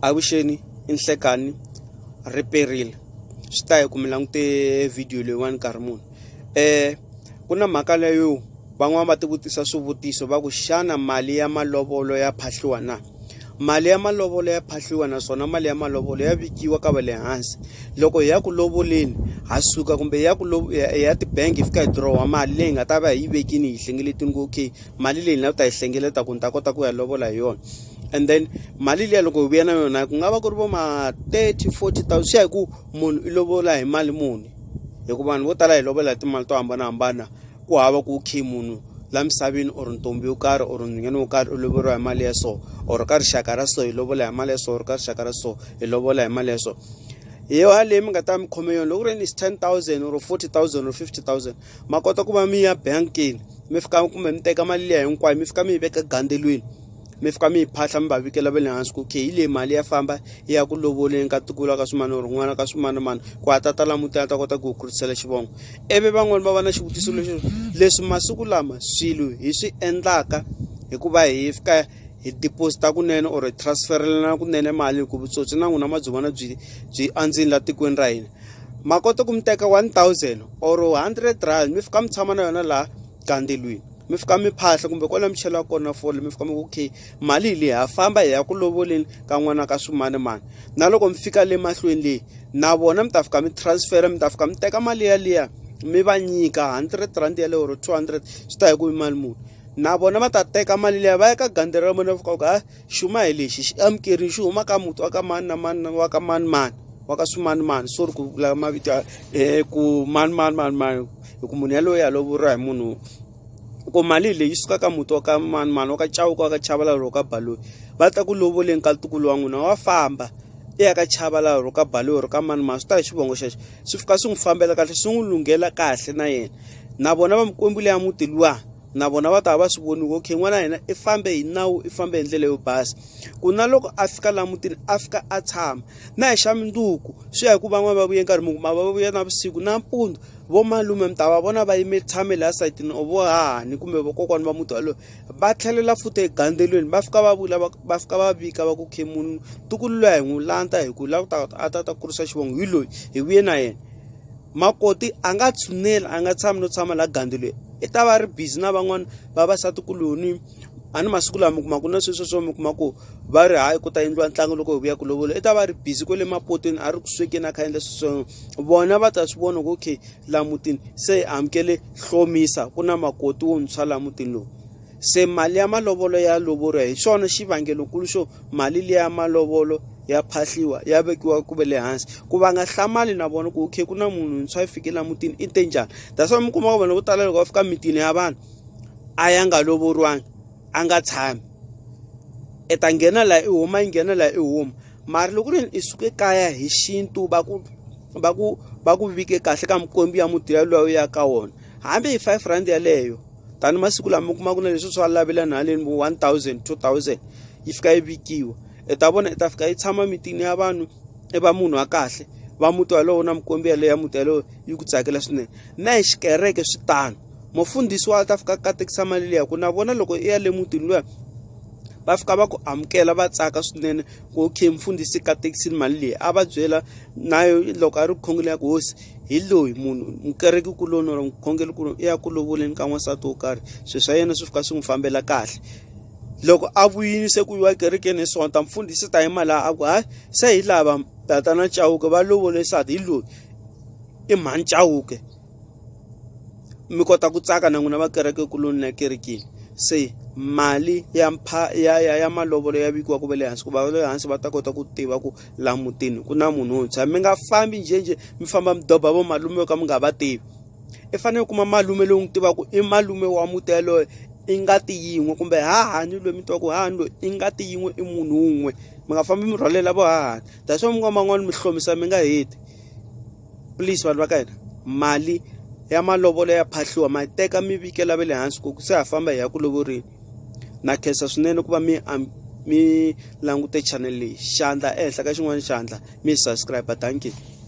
Avuxeni inhlekani riperile swi ta hi ku mi langute video leyiwani nkarhi muni ku na mhaka leyo van'wana va tivutisa swivutiso va ku xana mali ya malovolo ya phahliwa na mali ya malovolo ya phahliwa naswona mali ya malovolo ya vikiwa ka va le hansi loko hi ya ku lovoleni ha suka kumbe ya tibank hi fika hi draw mali leyi nga ta va hi vekini hi hlengeletini ku okay mali leyi na ta hi hlengeleta ku ni ta kota ku ya lovola hi yona. And then mali liya loko hi vuya na yona ku nga va ku ri vo ma 30-40,000 swi ya hi ku munhu i lovola hi mali muni hikuva vanhu vo tala hi lovola hi timali to hambanahambana ku hava ku okay munhu la misaveni or ntombi yo karhi or nhwanyana wo karhi u lovoriwa hi mali ya so or ka rixaka ra so hi lovola hi mali ya so or ka rixaka ra so hi lovola hi mali ya so. Hi yo leyi mi nga ta mi khome yona loko ri ni 10,000 or 40,000 or 50,000 ma kota ku va mi ya bankini mi fika kumbe mi teka mali liya hinkwayo mi fika mi yi veka gandelweni mi fika mi phahla mi va vikela va le hansi ku okay hi leyi mali ya famba yi ya ku lovoleni ka tikulu ka swin'wana or n'wana ka swin'wana ku a tata la muti a ta kota ku kurisela xivongo. Ivi van'wana va va na xivutiso leswi masiku lama swilo hi swi endlaka hikuva hi fika hi deposita kunene or hi transferelana kunene mali ku vutsotsi na n'wina madzuvana byi andzini la tikweni ra hina ma kota ku mi teka 1,000 or 100 rand mi fika mi tshama na yona laha gandelweni mi fika mi phahla kumbe kwala mi chela kona fole mi fika mi okay mali leyi ha famba hi ya ku lovoleni ka n'wana ka swimanimani na loko mi fika le mahlweni leyi na vona mi ta fika mi transfera mi ta fika mi teka mali yaliya mi va nyika 100 rand yaleyo or 200 swi ta hi ku i mali muni na vona va ta teka mali liya va ya ka ganderi ra vona fika ku xuma hi lexi xi amukerini xi huma ka muti wa ka mani na mani wa ka manimani wa ka swimanimani sorry ku vula mavito ku mani hi ku munhu yaloye ya lovoriwa hi munhu ku mali leyi suka ka muti wa ka mani wa ka Chauke wa ka Chabalala ro ka Baloyi va ta ku lovoleni ka ntukulu wa n'wina wa famba i ya ka Chabalala ro ka Baloyi ro ka mani swi ta hi xivongo xexo swi fika swi n'wi fambela kahle swi n'wi lunghela kahle na yena na vona va mikombile ya muti luwa na vona va ta va swi voni okay n'wana wa hina i fambe hi nawu i fambe hi ndlela yo basa ku na loko a fika la mutini a fika a tshama na hi xa minduku swi ya hi ku van'wana va vuye nkarhi mukuma va vuya na vusiku na mpundzu vo malume mi ta va vona va yime tshamele a sayitini o vo hahani kumbe vakokwana va muti walowo va tlhelela futhi egandelweni va fika va vula va fika va vika va ku okay munhu tukulu luya hi n'wi lanta hi ku lava a ta kurisa xivongo hi loyi hi vuye na yena makoti a nga tshunela a nga tshami no tshama la gandelweni i ta va ri busy na van'wana vavasati kuloni a ni masiku lama mi kuma ku na sweswo swo mi kuma ku va ri hayi ku ta endliwa ntlangu loko hi vuya ku lovola i ta va ri busy kwale mapotweni a ri ku swekeni a kha endla sweswo vona va ta swi vona ku okay la mutini se amukele hlomisa ku na makoti wontshwa la mutini lowu se mali ya malovolo ya lovoriwa hi xona xivangelokulu xo mali liya ya malovolo ya phahliwa ya vekiwa ku ve le hansi ku va nga hlamali na vona ku okay ku na munhu ntshwa i fikela mutini i te njhani that's why mi kuma ku vanhu vo tala loko va fika mitini ya vanhu a ya nga lovoriwangi a nga tshami i ta nghena laha i huma yi nghena laha i huma mara loko ri i suke kaya hi xintu va ku vike kahle ka mikombi ya muti yaloyo ya ka wona hambi hi 5 rand yaleyo tani masiku lama mi kuma ku na leswi swa lavela na haleni 1,000 2,000 yi fika yi vikiwa i ta vona i ta fika yi tshama mitini ya vanhu i va munhu wa kahle va muti walowo na mikombi yaleyo ya muti yaloyo yi ku tsakela swinene na hi xikereke switano mufundhisi wa ta fika katekisa mali liya ku na vona loko i ya le mutini luya va fika va ku amukela va tsaka swinene ku okay mfundhisi katekisini mali leyi a va byela nayo loko a ri khongelo ya ku hosi hi loyi munhu mukereki kuloni or mukhongeli kuloni i ya ku lovoleni ka n'wansati wo karhi swilo swa yena swi fika swi n'wi fambela kahle loko a vuyini se ku yiwa kerekeni hi sonta mfundhisi ta yima laha a ku hayi se hi lava tatana Chauke va lovole nsati hi loyi i mhani Chauke mi kota ku tsaka na n'wina va kereke kuloni na kerekini se mali ya malovolo ya vikiwa ku ve le hansi ku va le hansi va ta kota ku tiva ku la mutini ku na munhu wontshwa mi nga fambi njhenjhe mi famba mi doba vo malume yo ka mi nga va tivi i fanele kuma malume lowu n'wi tivaka i malume wa muti yaloye i ngati yin'we kumbe hahani loyi mi tiva ku hahani loyi i ngati yin'we i munhu wun'we mi nga fambi mi rhwalela vo hahani that's why mi nga man'wani mi hlomisa mi nga heti please vanhu va ka hina mali ya malovolo ya phahliwa ma teka mi vikela ve le hansi ku se ha famba hi ya ku lovorini na khensa swinene ku va mi langute channel leyi xandla ehenhla ka xin'wana xandla mi subscribe thank you.